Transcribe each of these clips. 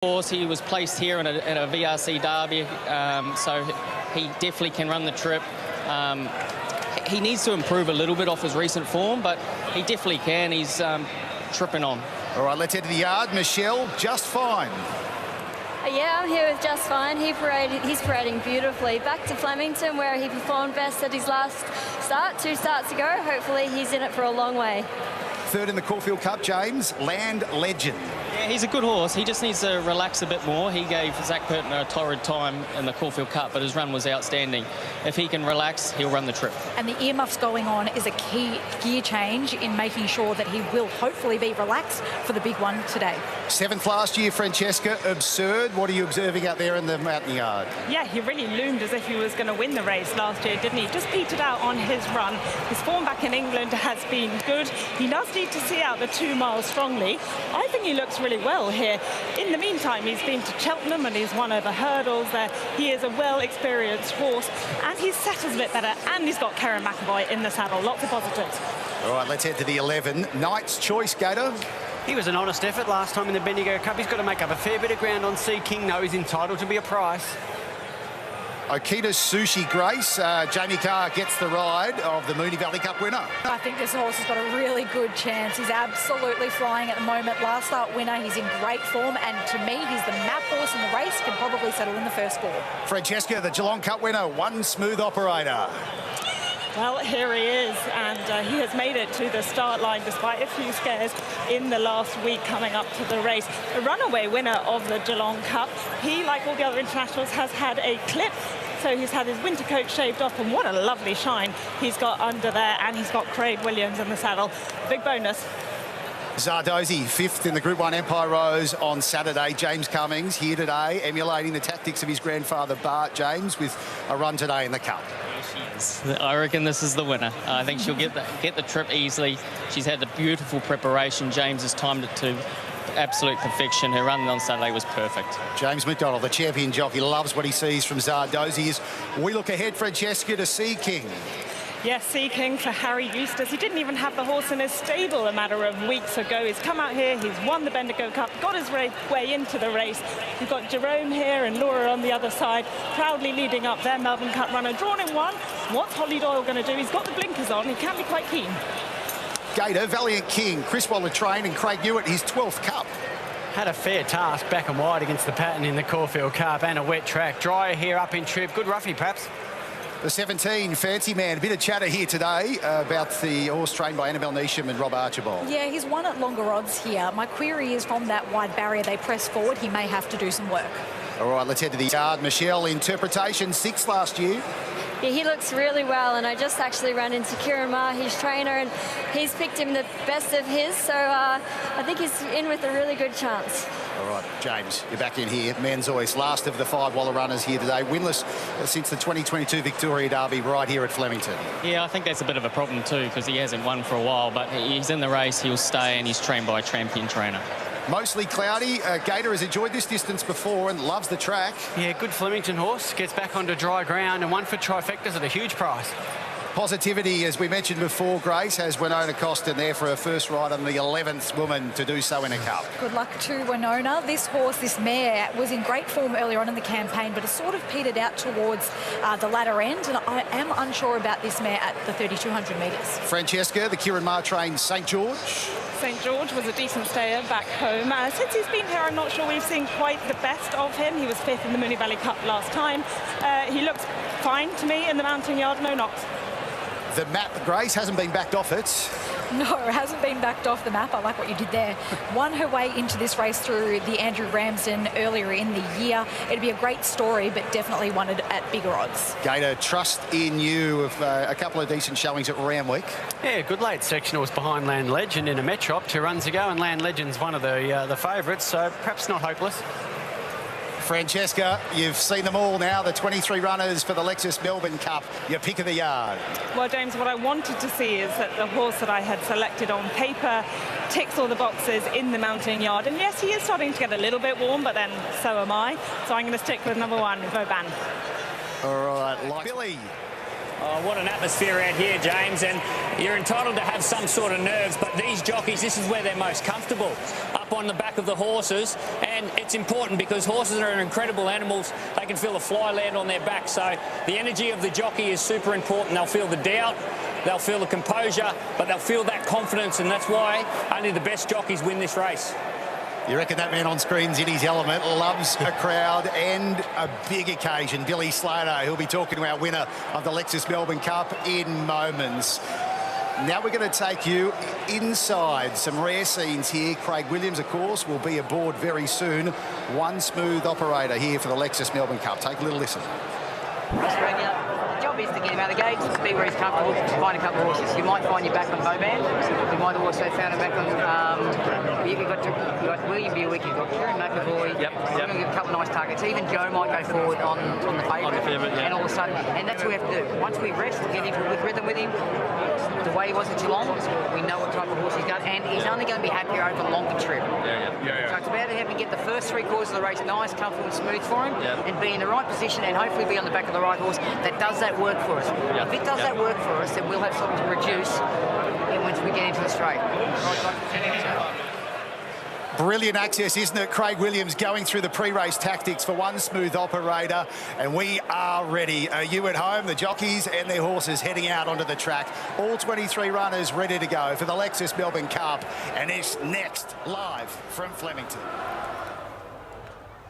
Course, he was placed here in a VRC derby, so he definitely can run the trip. He needs to improve a little bit off his recent form, but he definitely can. He's tripping on. All right, let's head to the yard. Michelle, Just Fine. Yeah, I'm here with Just Fine. He's parading beautifully. Back to Flemington, where he performed best at his last start, 2 starts ago. Hopefully he's in it for a long way. Third in the Caulfield Cup, James, Land Legend. Yeah, he's a good horse. He just needs to relax a bit more. He gave Zach Purton a torrid time in the Caulfield Cup, but his run was outstanding. If he can relax, he'll run the trip. And the earmuffs going on is a key gear change in making sure that he will hopefully be relaxed for the big one today. 7th last year, Francesca, Absurd. What are you observing out there in the mountain yard? Yeah, he really loomed as if he was going to win the race last year, didn't he? Just petered out on his run. His form back in England has been good. He does need to see out the 2 miles strongly. I think he looks really well here. In the meantime, he's been to Cheltenham and he's won over hurdles there. He is a well-experienced horse and he's settled a bit better, and he's got Karen McAvoy in the saddle. Lots of positives. All right, let's head to the 11. Knight's Choice, Gator. He was an honest effort last time in the Bendigo Cup. He's got to make up a fair bit of ground on Sea King, though. He's entitled to be a prize. Okita's Sushi Grace. Jamie Carr gets the ride of the Moonee Valley Cup winner. I think this horse has got a really good chance. He's absolutely flying at the moment. Last start winner. He's in great form, and to me, he's the map horse in the race. Can probably settle in the first 4. Francesca, the Geelong Cup winner, one smooth operator. Well, here he is, and he has made it to the start line despite a few scares in the last week coming up to the race. A runaway winner of the Geelong Cup. He, like all the other internationals, has had a clip. So he's had his winter coat shaved off, and what a lovely shine he's got under there, and he's got Craig Williams in the saddle. Big bonus. Zardozi, 5th in the Group 1 Empire Rose on Saturday. James Cummings here today, emulating the tactics of his grandfather Bart James with a run today in the Cup. I reckon this is the winner. I think she'll get the trip easily. She's had the beautiful preparation. James has timed it to absolute perfection. Her run on Saturday was perfect. James McDonald, the champion jockey, loves what he sees from Zardozi. As we look ahead, Francesca, to Sea King. Yes, Sea King for Harry Eustace. He didn't even have the horse in his stable a matter of weeks ago. He's come out here, he's won the Bendigo Cup, got his way into the race. We've got Jerome here and Laura on the other side, proudly leading up their Melbourne Cup runner. Drawn in 1. What's Holly Doyle going to do? He's got the blinkers on. He can be quite keen. Gator, Valiant King, Chris Waller trained, and Craig Hewitt, his 12th Cup. Had a fair task back and wide against the pattern in the Caulfield Cup, and a wet track. Drier here up in trip. Good roughie, perhaps. The 17, Fancy Man. A bit of chatter here today about the horse trained by Annabelle Neesham and Rob Archibald. Yeah, he's won at longer odds here. My query is, from that wide barrier they press forward, he may have to do some work. All right, let's head to the yard. Michelle, interpretation, 6th last year. Yeah, he looks really well, and I just actually ran into Kieran Maher, his trainer, and he's picked him the best of his, so I think he's in with a really good chance. All right, James, you're back in here. Manzois, last of the 5 Waller runners here today, winless since the 2022 Victoria Derby right here at Flemington. Yeah, I think that's a bit of a problem too, because he hasn't won for a while, but he's in the race, he'll stay, and he's trained by a champion trainer. Mostly cloudy. Gator has enjoyed this distance before and loves the track. Yeah, good Flemington horse. Gets back onto dry ground, and one for trifectas at a huge price. Positivity, as we mentioned before, Grace, has Winona Costin there for her first ride and the 11th woman to do so in a cup. Good luck to Winona. This horse, this mare, was in great form earlier on in the campaign, but has sort of petered out towards the latter end, and I am unsure about this mare at the 3,200 metres. Francesca, the Kieran Maher trained St George. St George was a decent stayer back home. Since he's been here, I'm not sure we've seen quite the best of him. He was 5th in the Moonee Valley Cup last time. He looks fine to me in the mounting yard, no knocks. The map, Grace, hasn't been backed off it. No, it hasn't been backed off the map. I like what you did there. Won her way into this race through the Andrew Ramsden earlier in the year. It'd be a great story, but definitely wanted at bigger odds. Gator, trust in you of a couple of decent showings at Ramwick. Yeah, good late sectionals behind Land Legend in a Metrop 2 runs ago, and Land Legend's one of the favourites, so perhaps not hopeless. Francesca, you've seen them all now, the 23 runners for the Lexus Melbourne Cup. Your pick of the yard. Well, James, what I wanted to see is that the horse that I had selected on paper ticks all the boxes in the mounting yard. And yes, he is starting to get a little bit warm, but then so am I. So I'm going to stick with number 1, Vauban. All right, like Billy. Oh, what an atmosphere out here, James, and you're entitled to have some sort of nerves, but these jockeys, this is where they're most comfortable, up on the back of the horses, and it's important because horses are incredible animals. They can feel the fly land on their back, so the energy of the jockey is super important. They'll feel the doubt, they'll feel the composure, but they'll feel that confidence, and that's why only the best jockeys win this race. You reckon that man on screen's in his element, loves a crowd and a big occasion. Billy Slater, who'll be talking to our winner of the Lexus Melbourne Cup in moments. Now we're going to take you inside some rare scenes here. Craig Williams, of course, will be aboard very soon. One smooth operator here for the Lexus Melbourne Cup. Take a little listen. The job is to get him out of the gates, be where he's comfortable, find a couple of horses. You might find you back on Boban. You might have also found him back on. You've got William Buick, you've got Kieran McAvoy. Yep. You're going to get a couple of nice targets. Even Joe might go forward on the favourite. And all of a sudden, and that's what we have to do. Once we rest, get into a good rhythm with him. The way he was at Geelong, we know what type of horse he's got, and he's only going to be happier over a longer trip. So it's about having to get the first 3 quarters of the race nice, comfortable and smooth for him, and be in the right position and hopefully be on the back of the right horse that does that work for us. If it does that work for us, then we'll have something to reduce once we get into the straight. Brilliant access, isn't it? Craig Williams going through the pre-race tactics for one smooth operator, and we are ready. Are you at home? The jockeys and their horses heading out onto the track. All 23 runners ready to go for the Lexus Melbourne Cup, and it's next live from Flemington.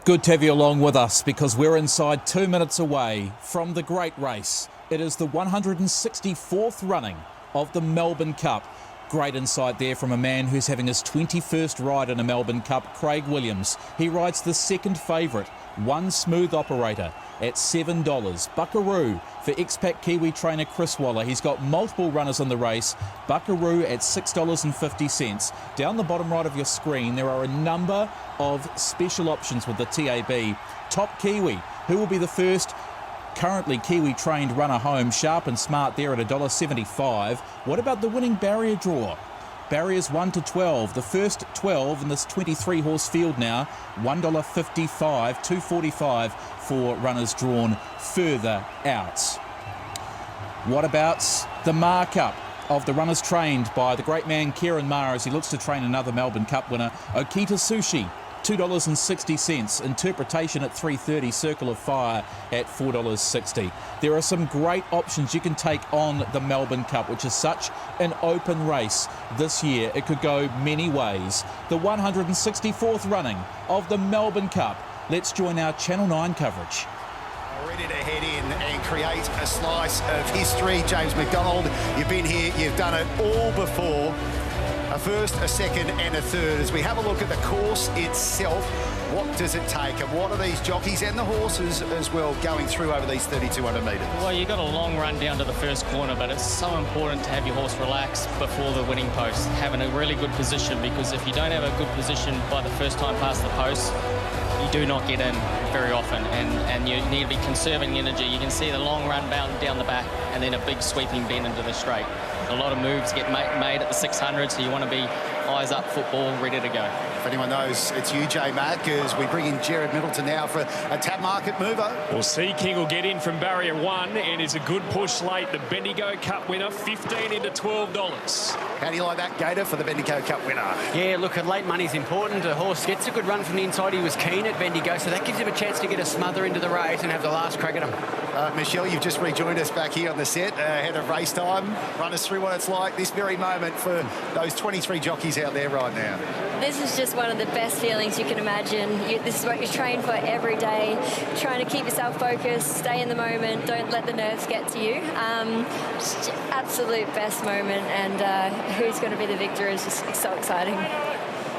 Good to have you along with us because we're inside 2 minutes away from the great race. It is the 164th running of the Melbourne Cup. Great insight there from a man who's having his 21st ride in a Melbourne Cup, Craig Williams. He rides the second favourite, One Smooth Operator, at $7. Buckaroo for expat Kiwi trainer Chris Waller. He's got multiple runners in the race. Buckaroo at $6.50. Down the bottom right of your screen, there are a number of special options with the TAB. Top Kiwi, who will be the first currently Kiwi-trained runner home, Sharp and Smart there at $1.75. What about the winning barrier draw? Barriers 1 to 12. The first 12 in this 23-horse field now, $1.55, $2.45 for runners drawn further out. What about the markup of the runners trained by the great man Kieran Maher as he looks to train another Melbourne Cup winner, Okita Sushi? $2.60, Interpretation at $3.30, Circle of Fire at $4.60. There are some great options you can take on the Melbourne Cup, which is such an open race this year. It could go many ways. The 164th running of the Melbourne Cup. Let's join our Channel 9 coverage. Ready to head in and create a slice of history. James McDonald, you've been here, you've done it all before. A first, a second and a third. As we have a look at the course itself, what does it take and what are these jockeys and the horses as well going through over these 3,200 metres? Well, you've got a long run down to the first corner, but it's so important to have your horse relax before the winning post, having a really good position, because if you don't have a good position by the first time past the post, you do not get in very often, and you need to be conserving energy. You can see the long run bound down the back and then a big sweeping bend into the straight. A lot of moves get made at the 600, so you want to be eyes up, football, ready to go. If anyone knows, it's you, J Mac, as we bring in Jared Middleton now for a tap market mover. Well, Sea King will get in from barrier 1 and is a good push late. The Bendigo Cup winner, 15 into $12. How do you like that, Gator, for the Bendigo Cup winner? Yeah, look, late money's important. The horse gets a good run from the inside. He was keen at Bendigo, so that gives him a chance to get a smother into the race and have the last crack at him. Michelle, you've just rejoined us back here on the set ahead of race time. Run us through what it's like this very moment for those 23 jockeys out there right now. This is just one of the best feelings you can imagine. This is what you train for every day, trying to keep yourself focused, stay in the moment, don't let the nerves get to you. Just absolute best moment, and who's going to be the victor is just so exciting.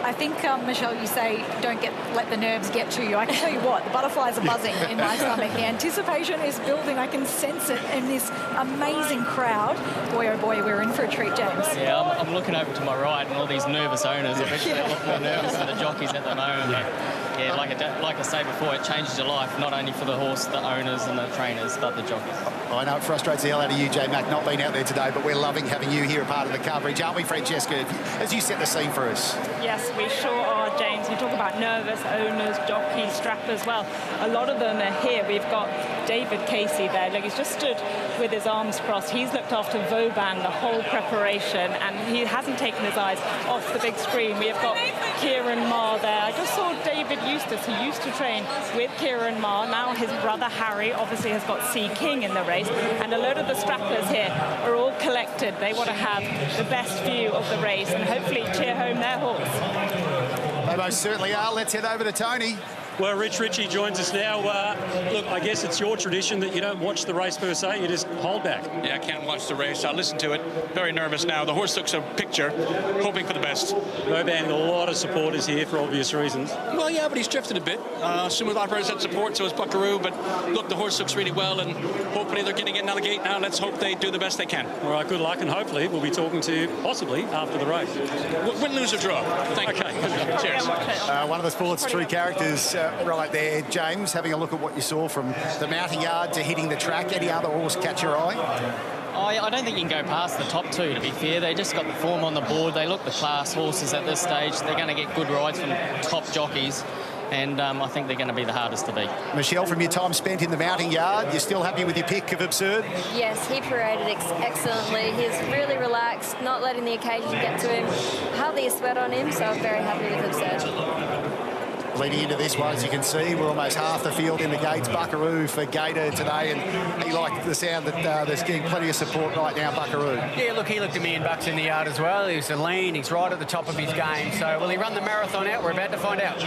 I think, Michelle, you say don't let the nerves get to you. I can tell you what, the butterflies are buzzing in my stomach. The anticipation is building. I can sense it in this amazing crowd. Boy, oh boy, we're in for a treat, James. Yeah, I'm looking over to my right and all these nervous owners. I bet they look more nervous than the jockeys at the moment. But yeah, like I say before, it changes your life, not only for the horse, the owners and the trainers, but the jockeys. I know it frustrates the hell out of you, J-Mac, not being out there today, but we're loving having you here a part of the coverage, aren't we, Francesca, as you set the scene for us? Yes, we sure are, crowd, James. You talk about nervous owners, jockeys, strappers. Well, a lot of them are here. We've got David Casey there. Look, he's just stood with his arms crossed. He's looked after Vauban the whole preparation, and he hasn't taken his eyes off the big screen. We have got Kieran Marr there. I just saw David Eustace, who used to train with Kieran Marr. Now his brother Harry obviously has got Sea King in the race, and a load of the strappers here are all collected. They want to have the best view of the race and hopefully cheer home their horse. They most certainly are. Let's head over to Tony. Well, Richie joins us now. Look, I guess it's your tradition that you don't watch the race per se, you just hold back. Yeah, I can't watch the race. I listen to it. Very nervous now. The horse looks a picture, hoping for the best. Vauban, a lot of supporters here for obvious reasons. Well, yeah, but he's drifted a bit. Smooth operators had support, so is Buckaroo. But look, the horse looks really well, and hopefully they're getting in on the gate now. Let's hope they do the best they can. All right, good luck, and hopefully we'll be talking to you possibly after the race. Win, lose or draw. Thank you. Cheers. One of the sport's true characters right there, James, having a look at what you saw from the mounting yard to hitting the track. Any other horse catch your eye? I don't think you can go past the top two, to be fair. They just got the form on the board. They look the class horses at this stage. They're going to get good rides from top jockeys, and I think they're going to be the hardest to beat. Michelle, from your time spent in the mounting yard, you're still happy with your pick of Absurd? Yes, he paraded excellently. He's really relaxed, not letting the occasion get to him. Hardly a sweat on him, so I'm very happy with Absurd. Leading into this one, as you can see, we're almost half the field in the gates. Buckaroo for Gator today, and he liked the sound that there's getting plenty of support right now, Buckaroo. Yeah, look, he looked $1 million in the yard as well. He's a lean, he's right at the top of his game. So will he run the marathon out? We're about to find out.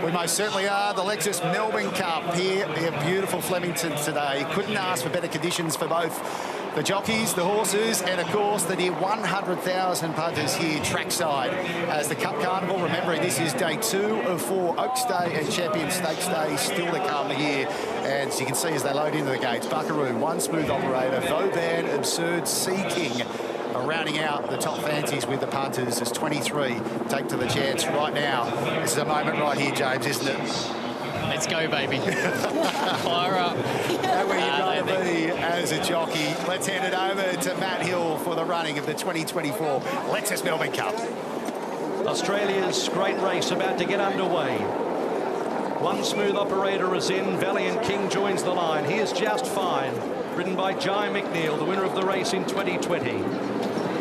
We most certainly are. The Lexus Melbourne Cup here in beautiful Flemington today. Couldn't ask for better conditions for both the jockeys, the horses, and of course the near 100,000 punters here trackside as the Cup Carnival. Remembering this is day 2 of 4, Oaks Day and Champion Stakes Day still to come here. And as you can see as they load into the gates, Buckaroo, One Smooth Operator, Vauban, Absurd, Sea King are rounding out the top fancies with the punters as 23 take to the chance right now. This is a moment right here, James, isn't it? Let's go, baby. Fire up. That where you'd rather be as a jockey. Let's hand it over to Matt Hill for the running of the 2024 Lexus Melbourne Cup. Australia's great race about to get underway. One Smooth Operator is in. Valiant King joins the line. He is Just Fine, ridden by Jai McNeil, the winner of the race in 2020.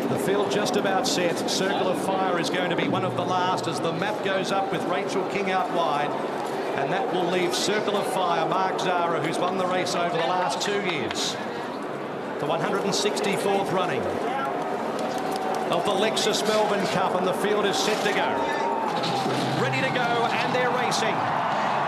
The field just about set. Circle of Fire is going to be one of the last as the map goes up with Rachel King out wide. And that will leave Circle of Fire, Mark Zara, who's won the race over the last 2 years. The 164th running of the Lexus Melbourne Cup, and the field is set to go. Ready to go, and they're racing.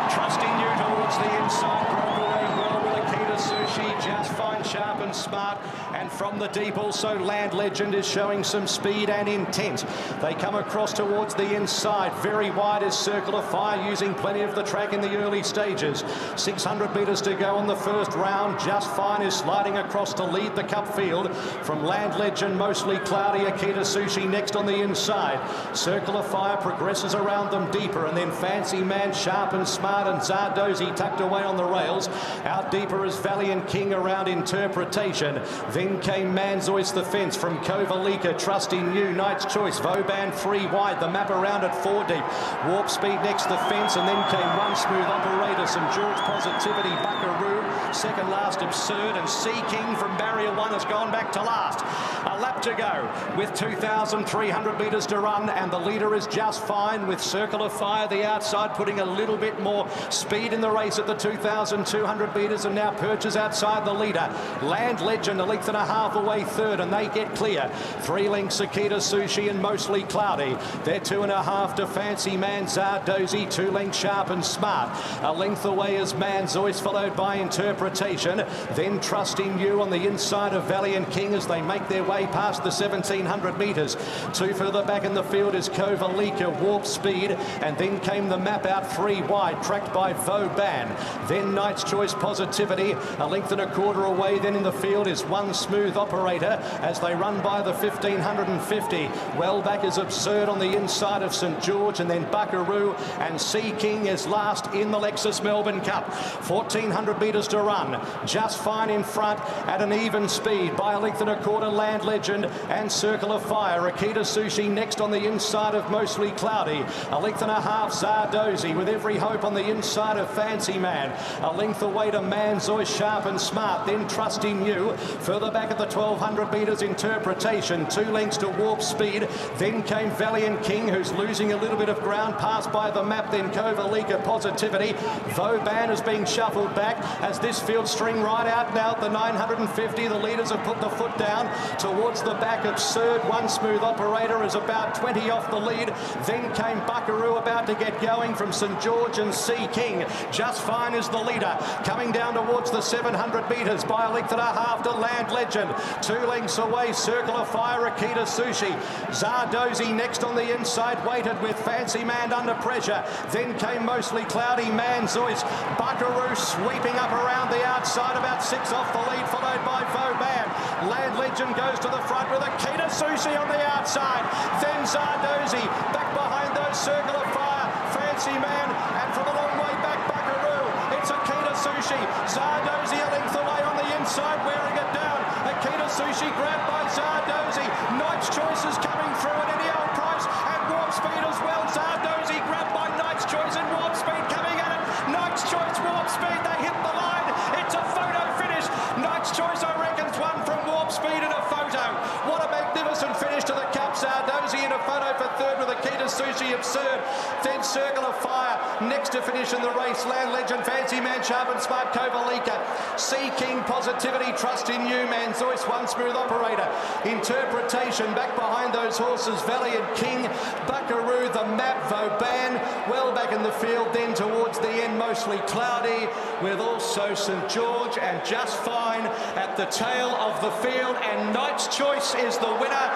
Trusting you towards the inside. Broke away well with Akita Sushi. Just Fine, Sharp and Smart. And from the deep also Land Legend is showing some speed and intent. They come across towards the inside. Very wide is Circle of Fire, using plenty of the track in the early stages. 600 metres to go on the first round. Just Fine is sliding across to lead the Cup field. From Land Legend, mostly cloudy. Akita Sushi next on the inside. Circle of Fire progresses around them deeper, and then Fancy Man, Sharp and Smart, and Zardozi tucked away on the rails. Out deeper is Valiant King around Interpretation. Then came Manzoice the Fence from Kovalika, Trusting You, Knight's Choice, Vauban 3 wide, the map around at 4 deep. Warp Speed next the fence, and then came One Smooth Operator, St George Positivity, Buckaroo, second last Absurd, and Sea King from barrier 1 has gone back to last. A lap to go with 2,300 metres to run, and the leader is Just Fine with Circle of Fire the outside, putting a little bit more speed in the race at the 2,200 metres, and now Perches outside the leader. Land Legend a length and a half away third, and they get clear. 3 lengths Akita Sushi and Mostly Cloudy. They're 2.5 to Fancy Man, Zardozi, 2 lengths Sharp and Smart. A length away is Manzoice, followed by Interpretation. Then Trusting You on the inside of Valiant King as they make their way past the 1,700 metres. 2 further back in the field is Kovalika, Warp Speed, and then came the map out 3 wide, tracked by Vauban. Then Knight's Choice Positivity, a length and a quarter away. Then in the field field is One Smooth Operator as they run by the 1550. Well back is Absurd on the inside of St George, and then Buckaroo and Sea King is last in the Lexus Melbourne Cup. 1400 metres to run. Just Fine in front at an even speed by a length and a quarter. Land Legend and Circle of Fire. Akita Sushi next on the inside of Mostly Cloudy. A length and a half Zardozi with Every Hope on the inside of Fancy Man. A length away to Manzoy, Sharp and Smart. Then Trust in You. Further back at the 1200 metres, Interpretation. 2 lengths to Warp Speed. Then came Valiant King, who's losing a little bit of ground. Passed by the map. Then Kovalika Positivity. Vauban is being shuffled back as this field string right out now at the 950. The leaders have put the foot down towards the back. Absurd. One Smooth Operator is about 20 off the lead. Then came Buckaroo about to get going from St George and Sea King. Just Fine is the leader. Coming down towards the 700 metres by a length and a half to Land Legend. 2 lengths away, Circle of Fire, Akita Sushi. Zardozi next on the inside, waited with Fancy Man under pressure. Then came Mostly Cloudy, Manzois. Buckaroo sweeping up around the outside, about 6 off the lead, followed by Vauban. Land Legend goes to the front with Akita Sushi on the outside. Then Zardozi back behind those, Circle of Fire, Fancy Man, and from a long way back, Buckaroo. It's Akita Sushi. Zardozi a length away on the inside, wearing it down. Akita Sushi grabbed by Zardozi. Knight's Choice is coming through at any old price, and Warp Speed as well. Zardozi grabbed by Knight's Choice, and Warp Speed coming at it. Knight's Choice, Warp Speed, they hit the line. It's a photo finish. Knight's Choice, I reckon's one from Warp Speed in a photo. What a magnificent finish to the Cup. Zardozi in a photo for third with Akita Sushi. Absurd. Then Circle of Fire next to finish in the race. Land Legend, Fancy Man, Sharp and Smart, Kovalika. Sea King, Positivity, Trust in You, Manzois, One Smooth Operator. Interpretation back behind those horses. Valiant King, Buckaroo, the map, Vauban well back in the field. Then towards the end, Mostly Cloudy, with also St George and Just Fine at the tail of the field. And Knight's Choice is the winner.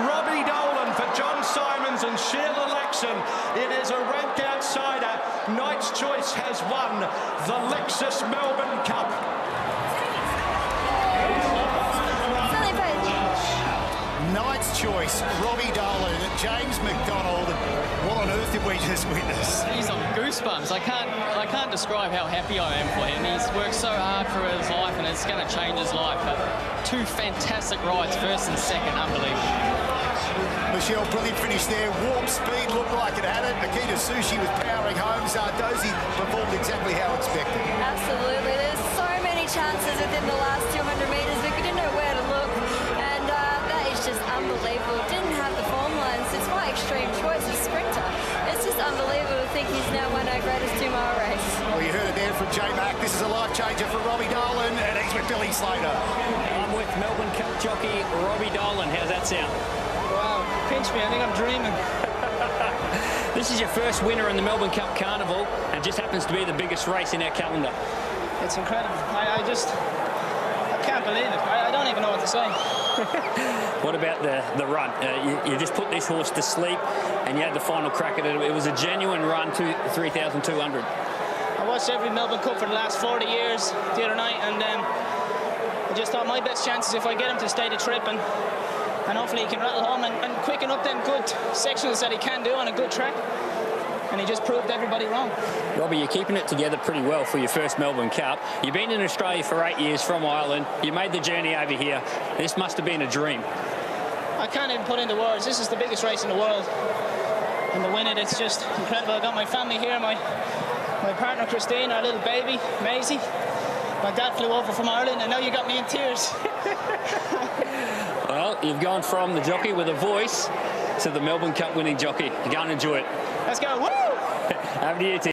Robbie Dolan for John Simons and Sheila Laxon. It is a rank outsider. Knight's Choice has won the Lexus Melbourne Cup. Knight's Choice, Robbie Dolan, James McDonald. What on earth did we just witness? He's on goosebumps. I can't describe how happy I am for him. He's worked so hard for his life, and it's going to change his life. But 2 fantastic rides, first and second, unbelievable. Michelle, brilliant finish there. Warp Speed looked like it had it. Akita Sushi was powering home. Zardozi performed exactly how expected. Absolutely. There's so many chances within the last 200 metres that we didn't know where to look. And that is just unbelievable. Didn't have the form lines. It's my extreme choice, a sprinter. It's just unbelievable to think he's now won our greatest 2-mile race. Well, you heard it there from J-Mac. This is a life changer for Robbie Dolan, and he's with Billy Slater. I'm with Melbourne Cup jockey Robbie Dolan. How's that sound? Wow, pinch me. I think I'm dreaming. This is your first winner in the Melbourne Cup Carnival, and just happens to be the biggest race in our calendar. It's incredible. I can't believe it. I don't even know what to say. What about the run? You just put this horse to sleep, and you had the final crack at it. It was a genuine run to 3,200. I watched every Melbourne Cup for the last 40 years the other night, and I just thought my best chance is if I get him to stay the trip, and hopefully he can rattle home and quicken up them good sections that he can do on a good track. And he just proved everybody wrong. Robbie, you're keeping it together pretty well for your first Melbourne Cup. You've been in Australia for 8 years from Ireland. You made the journey over here. This must have been a dream. I can't even put into words. This is the biggest race in the world. And to win it, it's just incredible. I got my family here, my partner Christine, our little baby, Maisie. My dad flew over from Ireland, and now you got me in tears. Well, you've gone from the jockey with a voice to the Melbourne Cup winning jockey. Go and enjoy it. Let's go. Woo! Over to you, Tim.